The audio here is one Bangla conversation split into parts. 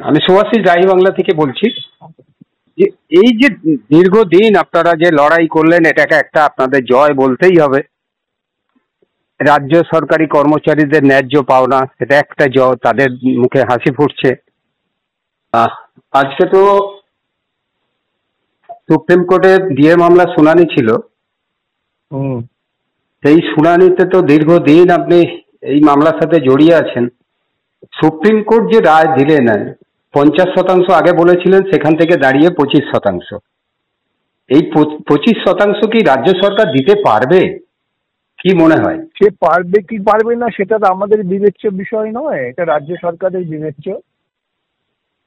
আমি শুভাশিস রায় বাংলা থেকে বলছি যে এই যে দীর্ঘদিন আপনারা যে লড়াই করলেন, এটাকে একটা আপনাদের জয় বলতেই হবে। রাজ্য সরকারি কর্মচারীদের ন্যায্য পাওনা, সেটা একটা জয়, তাদের মুখে হাসি ফুটছে। আজকে তো সুপ্রিম কোর্টে ডিএ মামলা শুনানি ছিল। সেই শুনানিতে তো দীর্ঘদিন আপনি এই মামলার সাথে জড়িয়ে আছেন। সুপ্রিম কোর্ট যে রায় দিলেন 50% আগে বলেছিলেন, সেখান থেকে দাঁড়িয়ে 25%। এই 25% কি রাজ্য সরকার দিতে পারবে, কি মনে হয়? সে পারবে কি পারবে না সেটা তো আমাদের বিবেচ্য বিষয় নয়, এটা রাজ্য সরকারের বিবেচ্য।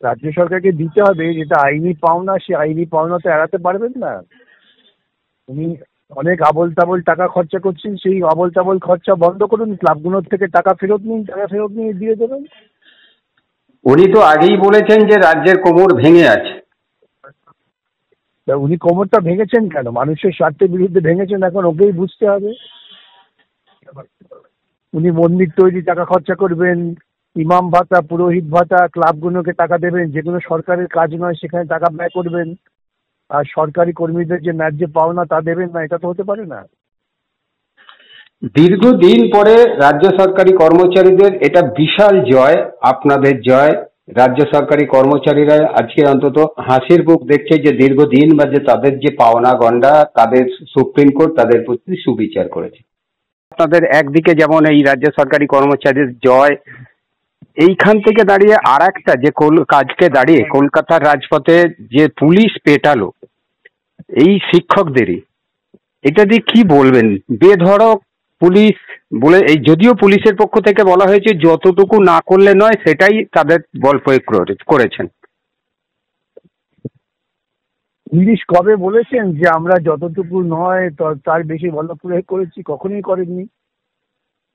রাজ্য সরকারকে দিতে হবে, যেটা আইনি পাওনা, সে আইনি পাওনা তো এড়াতে পারবেন না। উনি অনেক আবল তাবল টাকা খরচা করছেন, সেই আবল তাবল খরচা বন্ধ করুন, ক্লাবগুলোর থেকে টাকা ফেরত নিন, টাকা ফেরত নিয়ে দিয়ে দেবেন। উনি তো আগেই বলেছেন যে রাজ্যের কোমর ভেঙে আছে। উনি কোমরটা ভেঙেছেন কেন? মানুষের স্বার্থের বিরুদ্ধে ভেঙেছেন, এখন ওকেই বুঝতে হবে। উনি মন্দির তৈরি টাকা খরচা করবেন, ইমাম ভাতা, পুরোহিত ভাতা, ক্লাবগুলোকে টাকা দেবেন, যেগুলো সরকারের কাজ নয় সেখানে টাকা ব্যয় করবেন, আর সরকারি কর্মীদের যে ন্যায্য পাওনা তা দেবেন না, এটা তো হতে পারে না। দীর্ঘদিন পরে রাজ্য সরকারি কর্মচারীদের এটা বিশাল জয়, আপনাদের জয়। রাজ্য সরকারি কর্মচারীরা আজকে অন্তত হাসির মুখ দেখছে যে দীর্ঘদিন বাদে তাদের যে পাওনা গন্ডা, তাদের সুপ্রিম কোর্ট তাদের প্রতি সুবিচার করেছে। আপনাদের একদিকে যেমন এই রাজ্য সরকারি কর্মচারীর জয়, এইখান থেকে দাঁড়িয়ে আর একটা যে কাজকে দাঁড়িয়ে কলকাতার রাজপথে যে পুলিশ পেটালো এই শিক্ষকদেরই, এটা দিয়ে কি বলবেন? বেধড়ক পুলিশ বলে, এই যদিও পুলিশের পক্ষ থেকে বলা হয়েছে যতটুকু না করলে নয় সেটাই তাদের বল প্রয়োগ করেছেন। পুলিশ কবে বলেছেন যে আমরা যতটুকু নয় তার বেশি বল প্রয়োগ করেছি? কখনোই করেননি।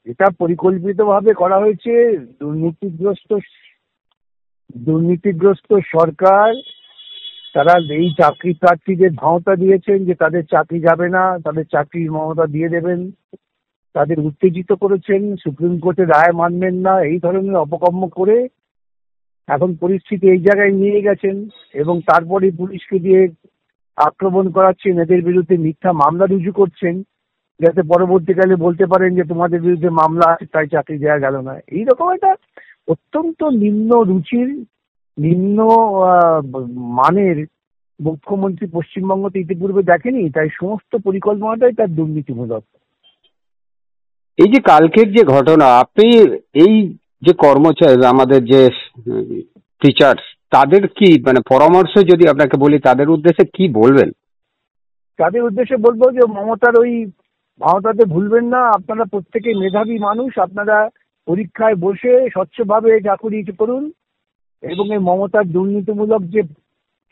এটা পরিকল্পিতভাবে করা হয়েছে। দুর্নীতিগ্রস্ত সরকার, তারা এই চাকরি প্রার্থীদের ভাওতা দিয়েছেন যে তাদের চাকরি যাবে না, তাদের চাকরির মমতা দিয়ে দেবেন, তাদের উত্তেজিত করেছেন, সুপ্রিম কোর্টের রায় মানবেন না, এই ধরনের অপকর্ম করে এখন পরিস্থিতি এই জায়গায় নিয়ে গেছেন। এবং তারপরে পুলিশকে দিয়ে আক্রমণ করাচ্ছেন, এদের বিরুদ্ধে মিথ্যা মামলা রুজু করছেন, যাতে পরবর্তীকালে বলতে পারেন যে তোমাদের বিরুদ্ধে মামলা আছে তাই চাকরি দেওয়া গেল না। এইরকম একটা অত্যন্ত নিম্ন রুচির, নিম্ন মানের মুখ্যমন্ত্রী পশ্চিমবঙ্গতে ইতিপূর্বে দেখেনি, তাই সমস্ত পরিকল্পনাটাই তার দুর্নীতিমূলক। এই যে কালকের যে ঘটনা, আপনি এই যে কর্মচারী আমাদের যে টিচার, তাদের কি মানে পরামর্শ যদি আপনাকে বলি, তাদের উদ্দেশ্যে কি বলবেন? তাদের উদ্দেশ্যে বলবো যে মমতার ওই ভাওতাতে ভুলবেন না। আপনারা প্রত্যেকেই মেধাবী মানুষ, আপনারা পরীক্ষায় বসে স্বচ্ছভাবে চাকুরি করুন এবং এই মমতার দুর্নীতিমূলক যে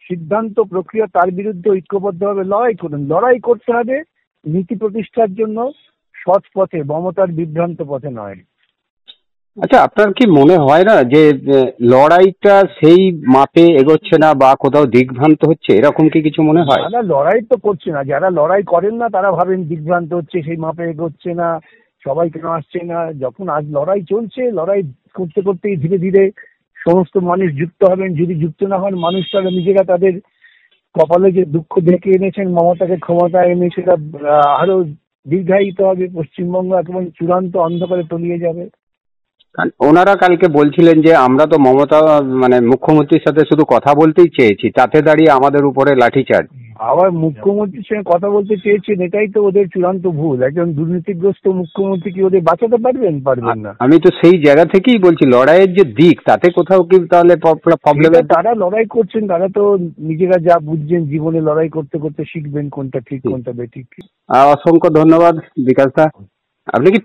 সিদ্ধান্ত প্রক্রিয়া তার বিরুদ্ধে ঐক্যবদ্ধভাবে লড়াই করুন। লড়াই করতে হবে নীতি প্রতিষ্ঠার জন্য, সৎ পথে, মমতার বিভ্রান্ত পথে নয়। আচ্ছা, আপনার কি মনে হয় না যে লড়াইটা সেই মাপে এগোচ্ছে না বা কোথাও দিগ্ভ্রান্ত হচ্ছে, এরকম কি কিছু মনে হয়? না, লড়াই তো করছে না। যারা লড়াই করেন না তারা ভাবেন দিগ্ভ্রান্ত হচ্ছে, সেই মাপে এগোচ্ছে না, সবাই কেন আসছে না। যখন আজ লড়াই চলছে, লড়াই করতে করতেই ধীরে ধীরে সমস্ত মানুষ যুক্ত হবেন। যদি যুক্ত না হন মানুষ, তারা নিজেরা তাদের কপালে যে দুঃখ ডেকে এনেছেন মমতাকে ক্ষমতায় এনে, সেটা আরো দীর্ঘায়িত হবে। পশ্চিমবঙ্গ একেবারে চূড়ান্ত অন্ধকারে তলিয়ে যাবে। ওনারা কালকে বলছিলেন যে আমরা তো মমতা মানে মুখ্যমন্ত্রীর সাথে শুধু কথা বলতেই চেয়েছি, তাতে দাঁড়িয়ে আমাদের উপরে লাঠিচার্জ। আবার মুখ্যমন্ত্রীর সঙ্গে কথা বলতে চেয়েছেন, এটাই তো ওদের চূড়ান্ত ভুল। একজন দুর্নীতিগ্রস্ত মুখ্যমন্ত্রী কি ওদের বাঁচাতে পারবেন? পারবেন না। আমি তো সেই জায়গা থেকেই বলছি, লড়াইয়ের যে দিক, তাতে কোথাও কি তাহলে প্রবলেম? তারা লড়াই করছেন, তারা তো নিজেরা যা বুঝছেন জীবনে লড়াই করতে করতে শিখবেন কোনটা ঠিক কোনটা বেঠিক। অসংখ্য ধন্যবাদ বিকাশ দা। আপনি কি